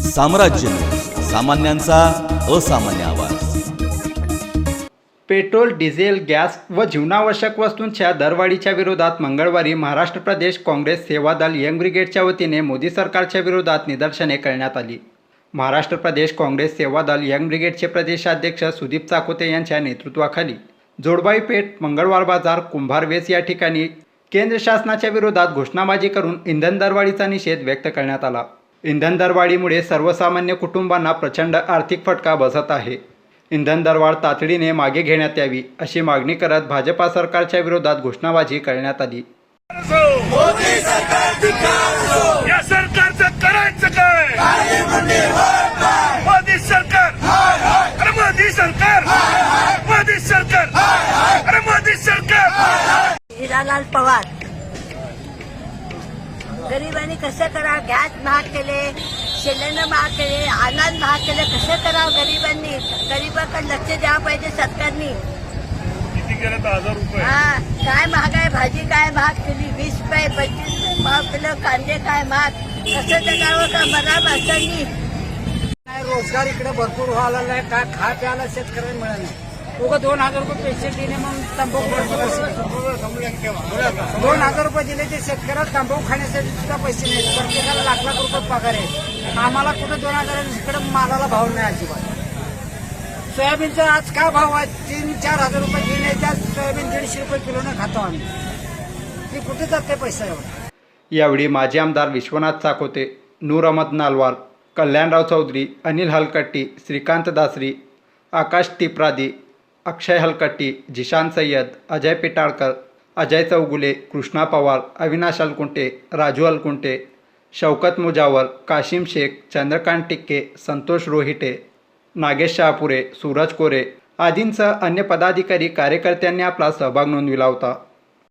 साम्राज्य न्यूज, सामान्यांचा असामान्य आवाज। पेट्रोल, डिझेल, गॅस व जीवनावश्यक वस्तूंच्या दरवाढीच्या विरोधात मंगळवारी महाराष्ट्र प्रदेश काँग्रेस सेवा दल यंग ब्रिगेडच्या वतीने मोदी सरकारच्या विरोधात निदर्शने करण्यात आली। महाराष्ट्र प्रदेश काँग्रेस सेवा दल यंग ब्रिगेडचे प्रदेशाध्यक्ष सुदीप चाकोते यांच्या नेतृत्वाखाली जोडबाई पेठ, मंगळवार बाजार, कुंभार वेस या ठिकाणी केंद्र शासनाच्या विरोधात घोषणाबाजी करून इंधन दरवाढीचा निषेध व्यक्त करण्यात आला। इंधन दरवाढीमुळे सर्वसामान्य कुटुंबांना प्रचंड आर्थिक फटका बसत आहे। इंधन दरवाढ तातडीने मागे घेण्यात यावी अशी मागणी करत भाजपा सरकारच्या विरोधात घोषणाबाजी करण्यात आली। मोदी सरकार या सरकारचं करायचं काय? मोदी सरकार, अरे मोदी सरकार, मोदी सरकार, अरे मोदी सरकार। हिरालाल पवार, गरिबांनी कसं करावं? गॅस महाग केले, सिलेंडर महाग केले, अनाज महाग केले, कसं करावं? गरिबांनी गरिबाकडे लक्ष द्यावं पाहिजे सरकारनी। किती केलं तर 1000 रुपये? हा, काय महाग आहे? भाजी काय महाग केली? 20 रुपये, 25 रुपये महाग केलं, कांदे काय महाग, कसं जगावं का मला माणसांनी? काय रोजगार इकडे भरपूर व्हायला लागलाय, काय खा प्यायला शेतकऱ्यांना मिळत नाही। उगा 2000 रुपये पैसे दिले म्हणून तंबाखू 2000 रुपये दिले ते शेतकऱ्याला तंबाखू खाण्यासाठी सुद्धा पैसे नाही। प्रत्येकाला लाख लाख रुपये पगार आहे, आम्हाला कुठे 2000 इकडे मालाला भाव नाही अजिबात। सोयाबीनचा आज काय भाव आहे? 3-4 हजार रुपये घेणे, त्या सोयाबीन 150 रुपये किलोने खातो आम्ही। ती कुठे जाते पैसा एवढा? यावेळी माजी आमदार विश्वनाथ चाकोते, नूर अहमद नालवार, कल्याणराव चौधरी, अनिल हलकट्टी, श्रीकांत दासरी, आकाश तिप्रादी, अक्षय हलकट्टी, जिशान सय्यद, अजय पिटाळकर, अजय चौगुले, कृष्णा पवार, अविनाश अलकुंटे, राजू अलकुंटे, शौकत मुजावर, काशिम शेख, चंद्रकांत टिक्के, संतोष रोहिटे, नागेश शहापुरे, सूरज कोरे आदींसह अन्य पदाधिकारी कार्यकर्त्यांनी आपला सहभाग नोंदविला होता।